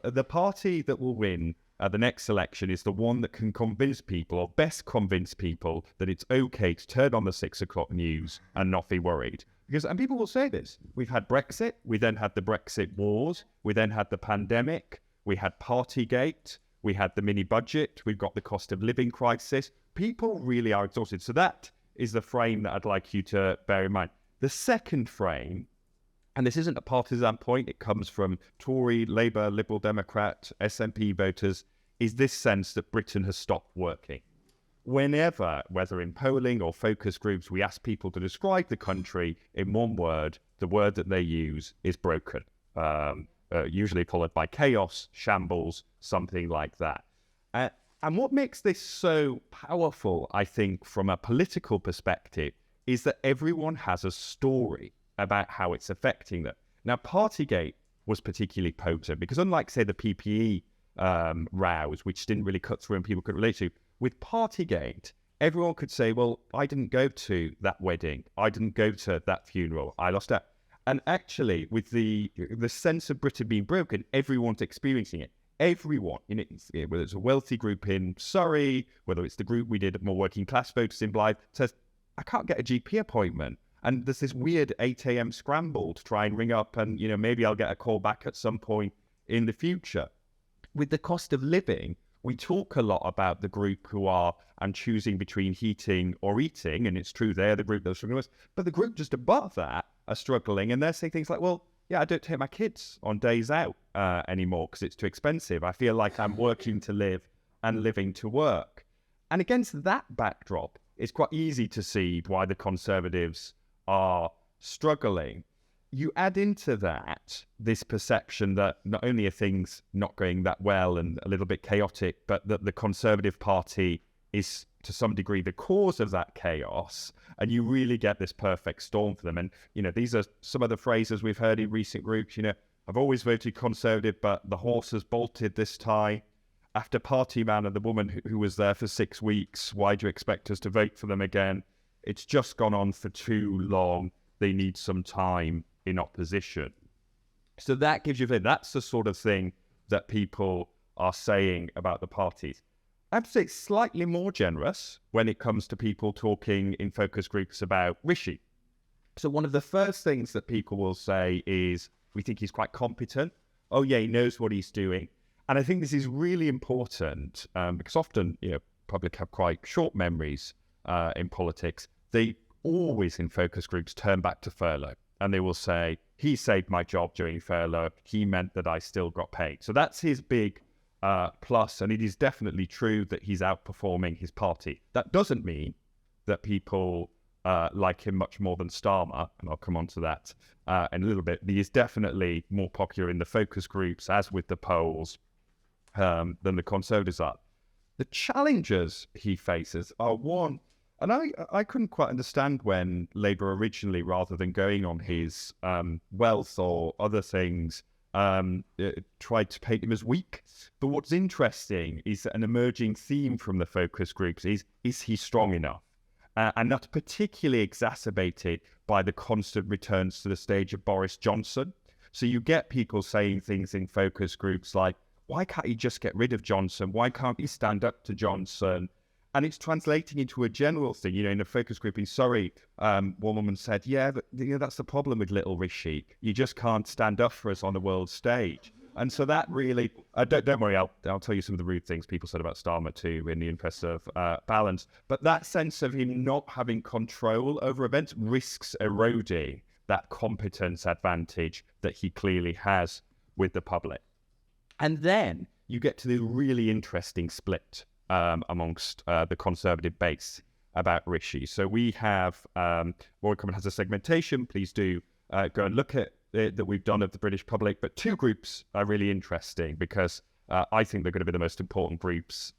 The party that will win at the next election is the one that can convince people, or best convince people, that it's okay to turn on the 6 o'clock news and not be worried. And people will say this. We've had Brexit. We then had the Brexit wars. We then had the pandemic. We had Partygate. We had the mini budget. We've got the cost of living crisis. People really are exhausted. So that is the frame that I'd like you to bear in mind. The second frame, and this isn't a partisan point, it comes from Tory, Labour, Liberal Democrat, SNP voters, is this sense that Britain has stopped working. Whenever, whether in polling or focus groups, we ask people to describe the country in one word, the word that they use is broken, usually followed by chaos, shambles, something like that. And what makes this so powerful, I think, from a political perspective, is that everyone has a story about how it's affecting them. Now, Partygate was particularly potent because unlike, say, the PPE rows, which didn't really cut through and people could relate to, with Partygate, everyone could say, well, I didn't go to that wedding. I didn't go to that funeral. I lost out. And actually, with the sense of Britain being broken, everyone's experiencing it. Everyone, whether it's a wealthy group in Surrey, whether it's the group we did more working class voters in Blyth, says, I can't get a GP appointment. And there's this weird 8 a.m. scramble to try and ring up and, maybe I'll get a call back at some point in the future. With the cost of living, we talk a lot about the group who are choosing between heating or eating, and it's true they're the group that's struggling with, but the group just above that are struggling, and they're saying things like, well, yeah, I don't take my kids on days out anymore because it's too expensive. I feel like I'm working to live and living to work. And against that backdrop, it's quite easy to see why the Conservatives are struggling. You add into that this perception that not only are things not going that well and a little bit chaotic, but that the Conservative Party is to some degree the cause of that chaos, and you really get this perfect storm for them. And, these are some of the phrases we've heard in recent groups. I've always voted Conservative, but the horse has bolted this time. After Party Man and the woman who was there for 6 weeks, why do you expect us to vote for them again? It's just gone on for too long. They need some time in opposition. So that gives you, that's the sort of thing that people are saying about the parties. I have to say it's slightly more generous when it comes to people talking in focus groups about Rishi. So one of the first things that people will say is, we think he's quite competent. Oh yeah, he knows what he's doing. And I think this is really important because often, public have quite short memories in politics. They always in focus groups turn back to furlough and they will say, he saved my job during furlough. He meant that I still got paid. So that's his big plus. And it is definitely true that he's outperforming his party. That doesn't mean that people like him much more than Starmer, and I'll come on to that in a little bit. He is definitely more popular in the focus groups, as with the polls, than the Conservatives are. The challenges he faces are one, and I couldn't quite understand when Labour originally, rather than going on his wealth or other things, tried to paint him as weak. But what's interesting is that an emerging theme from the focus groups is he strong enough? And that's particularly exacerbated by the constant returns to the stage of Boris Johnson. So you get people saying things in focus groups like, why can't he just get rid of Johnson? Why can't he stand up to Johnson? And it's translating into a general thing. In a focus group in Surrey, one woman said, yeah, but that's the problem with little Rishi. You just can't stand up for us on the world stage. And so that really, don't worry, I'll tell you some of the rude things people said about Starmer too, in the interest of balance. But that sense of him not having control over events risks eroding that competence advantage that he clearly has with the public. And then you get to the really interesting split amongst the Conservative base about Rishi. So we have, Roy Common has a segmentation. Please do go and look at it that we've done of the British public. But two groups are really interesting because I think they're going to be the most important groups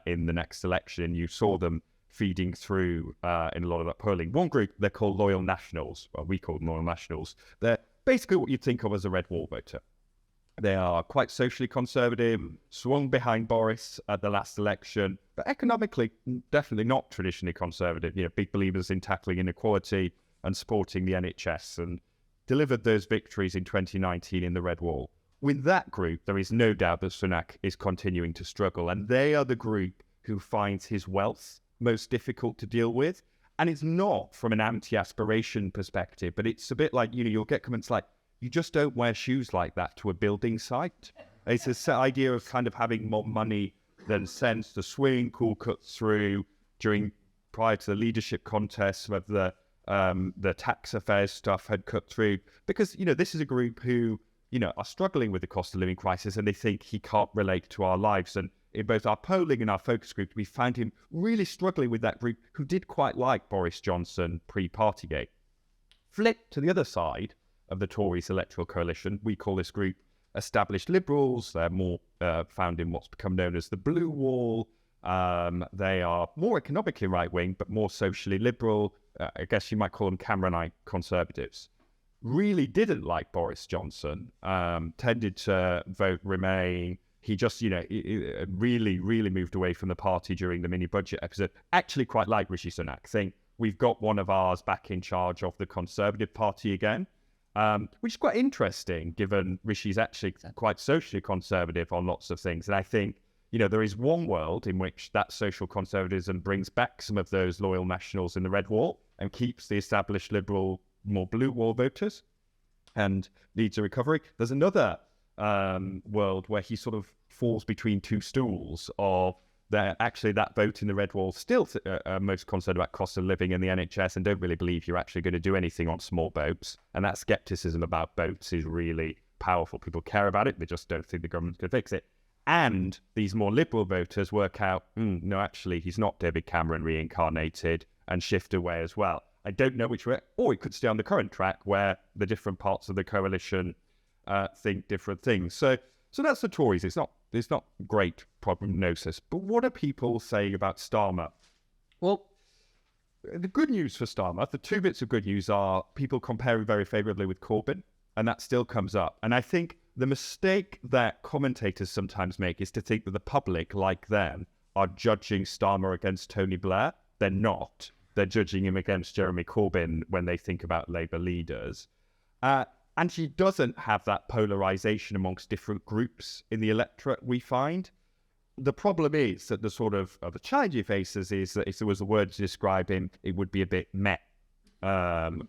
in the next election. You saw them feeding through in a lot of that polling. One group, they're called Loyal Nationals. Well, we call them Loyal Nationals. They're basically what you'd think of as a red wall voter. They are quite socially conservative, swung behind Boris at the last election, but economically, definitely not traditionally conservative. Big believers in tackling inequality and supporting the NHS, and delivered those victories in 2019 in the Red Wall. with that group, there is no doubt that Sunak is continuing to struggle, and they are the group who finds his wealth most difficult to deal with. And it's not from an anti-aspiration perspective, but it's a bit like, you'll get comments like, you just don't wear shoes like that to a building site. It's this idea of kind of having more money than sense. The swimming pool cut through prior to the leadership contest of the tax affairs stuff had cut through, because, this is a group who, are struggling with the cost of living crisis, and they think he can't relate to our lives. And in both our polling and our focus group, we found him really struggling with that group who did quite like Boris Johnson pre-Partygate. Flip to the other side of the Tories electoral coalition, we call this group established liberals. They're more found in what's become known as the blue wall. They are more economically right-wing, but more socially liberal. I guess you might call them Cameronite conservatives. Really didn't like Boris Johnson, tended to vote Remain. He just, really, really moved away from the party during the mini-budget episode. Actually quite like Rishi Sunak. Think we've got one of ours back in charge of the Conservative Party again, which is quite interesting, given Rishi's actually quite socially conservative on lots of things. And I think, there is one world in which that social conservatism brings back some of those loyal nationals in the red wall and keeps the established liberal, more blue wall voters and leads a recovery. There's another world where he sort of falls between two stools of that vote in the red wall still most concerned about cost of living in the NHS and don't really believe you're actually going to do anything on small boats. And that scepticism about boats is really powerful. People care about it, they just don't think the government's going to fix it. And these more liberal voters work out, no, actually, he's not David Cameron reincarnated, and shift away as well. I don't know which way, or it could stay on the current track where the different parts of the coalition think different things. So that's the Tories. It's not great prognosis. But what are people saying about Starmer? Well, the good news for Starmer, the two bits of good news are people comparing very favourably with Corbyn, and that still comes up. And I think the mistake that commentators sometimes make is to think that the public, like them, are judging Starmer against Tony Blair. They're not. They're judging him against Jeremy Corbyn when they think about Labour leaders. And he doesn't have that polarisation amongst different groups in the electorate, we find. The problem is that the sort of the challenge he faces is that if there was a word to describe him, it would be a bit meh from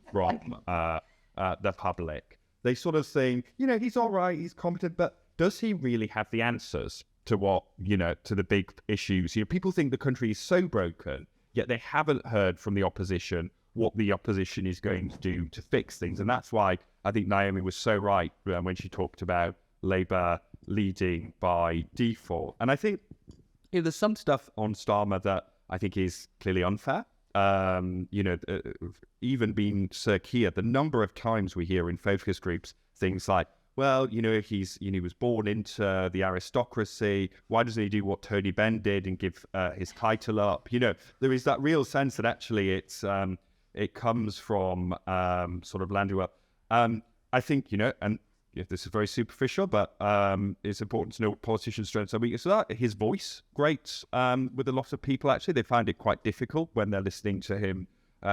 the public. They sort of think, he's all right, he's competent, but does he really have the answers to what, to the big issues? People think the country is so broken, yet they haven't heard from the opposition what the opposition is going to do to fix things. And that's why I think Naomi was so right when she talked about Labour leading by default. And I think there's some stuff on Starmer that I think is clearly unfair. Even being Sir Keir, the number of times we hear in focus groups things like, well, he was born into the aristocracy. Why doesn't he do what Tony Benn did and give his title up? There is that real sense that actually it comes from sort of landing up. I think, and this is very superficial, but it's important to know what politicians' strengths and weaknesses are. His voice, great with a lot of people, actually. They find it quite difficult when they're listening to him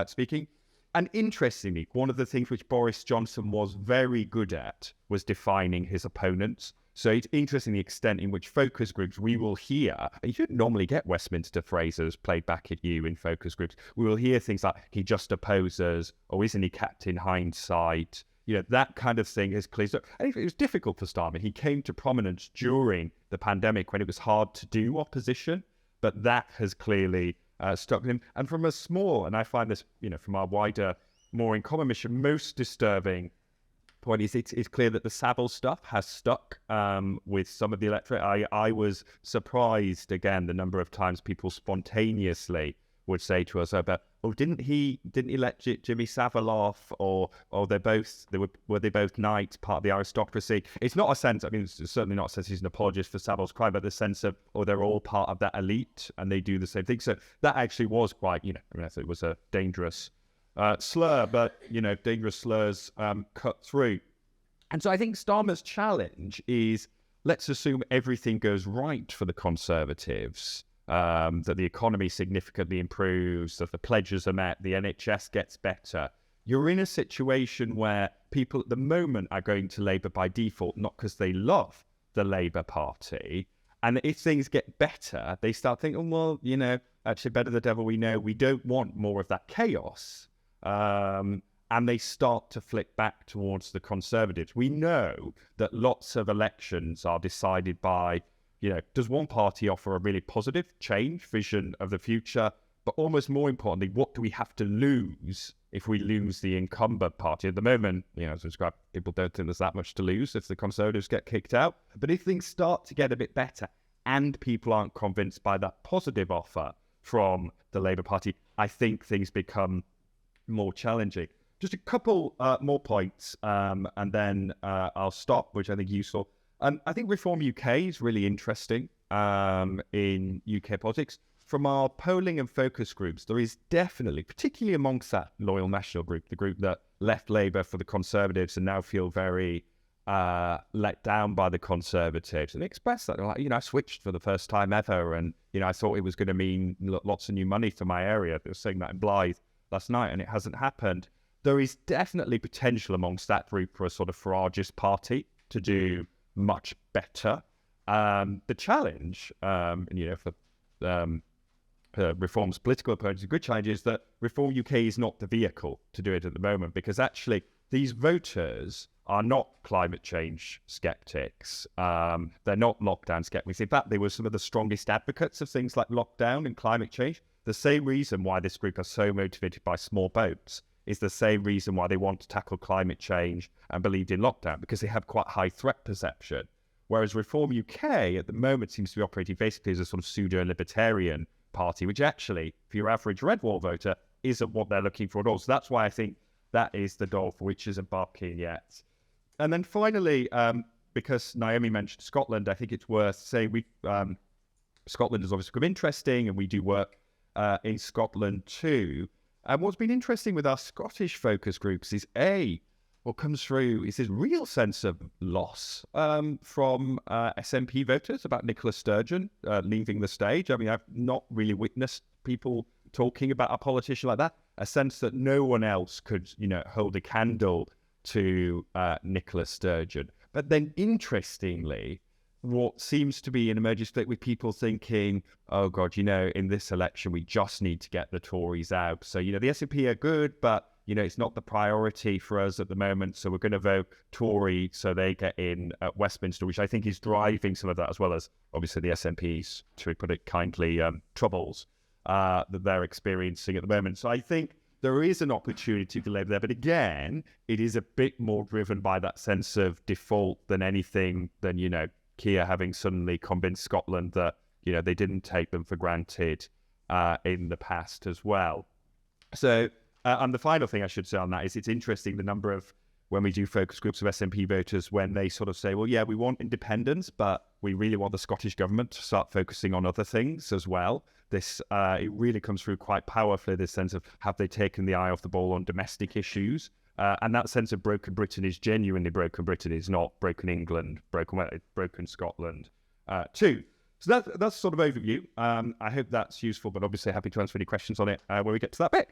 speaking. And interestingly, one of the things which Boris Johnson was very good at was defining his opponents. So it's interesting the extent in which focus groups we will hear, you don't normally get Westminster phrases played back at you in focus groups. We will hear things like, he just opposes, or isn't he Captain Hindsight? That kind of thing is clear. So I think it was difficult for Starmer. He came to prominence during the pandemic when it was hard to do opposition, but that has clearly stuck with him. And from a small, and I find this, from our wider, more in common mission, most disturbing point is it's clear that the Savile stuff has stuck with some of the electorate. I was surprised, again, the number of times people spontaneously would say to us about, didn't he let Jimmy Savile off, or were they both knights, part of the aristocracy? It's not a sense, it's certainly not a sense he's an apologist for Savile's crime, but the sense of, they're all part of that elite and they do the same thing. So that actually was quite, I thought it was a dangerous slur, but, dangerous slurs cut through. And so I think Starmer's challenge is, let's assume everything goes right for the Conservatives, that the economy significantly improves, that the pledges are met, the NHS gets better. you're in a situation where people at the moment are going to Labour by default, not because they love the Labour Party. And if things get better, they start thinking, well, you know, actually better the devil we know. We don't want more of that chaos. And they start to flick back towards the Conservatives. We know that lots of elections are decided by, you know, does one party offer a really positive change, vision of the future? But almost more importantly, what do we have to lose if we lose the incumbent party? At the moment, you know, as I described, people don't think there's that much to lose if the Conservatives get kicked out. But if things start to get a bit better and people aren't convinced by that positive offer from the Labour Party, I think things become more challenging. Just a couple more points, and then I'll stop, which I think is useful. I think Reform UK is really interesting in UK politics. From our polling and focus groups, there is definitely, particularly amongst that loyal national group, the group that left Labour for the Conservatives and now feel very let down by the Conservatives, and express that, like, you know, I switched for the first time ever, and, you know, I thought it was going to mean lots of new money for my area. They were saying that in Blyth last night, and it hasn't happened. There is definitely potential amongst that group for a sort of Farageist party to do much better. The challenge, you know, for Reform's political opponents, a good challenge is that Reform UK is not the vehicle to do it at the moment, because actually these voters are not climate change skeptics. They're not lockdown skeptics. In fact, they were some of the strongest advocates of things like lockdown and climate change. The same reason why this group are so motivated by small boats is the same reason why they want to tackle climate change and believed in lockdown, because they have quite high threat perception. Whereas Reform UK at the moment seems to be operating basically as a sort of pseudo-libertarian party, which actually, for your average red wall voter, isn't what they're looking for at all. So that's why I think that is the doll for which isn't barking yet. And then finally, because Naomi mentioned Scotland, I think it's worth saying Scotland is obviously become interesting, and we do work in Scotland too. And what's been interesting with our Scottish focus groups is what comes through is this real sense of loss from SNP voters about Nicola Sturgeon leaving the stage. I mean, I've not really witnessed people talking about a politician like that. A sense that no one else could, you know, hold a candle to Nicola Sturgeon. But then, interestingly, what seems to be an emerging split with people thinking, oh God, you know, in this election, we just need to get the Tories out. So, you know, the SNP are good, but, you know, it's not the priority for us at the moment. So we're going to vote Tory so they get in at Westminster, which I think is driving some of that, as well as obviously the SNP's, to put it kindly, troubles that they're experiencing at the moment. So I think there is an opportunity for Labour there. But again, it is a bit more driven by that sense of default than anything than, you know, Keir having suddenly convinced Scotland that, you know, they didn't take them for granted in the past as well. So, and the final thing I should say on that is it's interesting the number of, when we do focus groups of SNP voters, when they sort of say, well, yeah, we want independence, but we really want the Scottish government to start focusing on other things as well. This, it really comes through quite powerfully, this sense of, have they taken the eye off the ball on domestic issues? And that sense of broken Britain is genuinely broken Britain. It's not broken England, broken Scotland too. So that's sort of overview. I hope that's useful, but obviously happy to answer any questions on it when we get to that bit.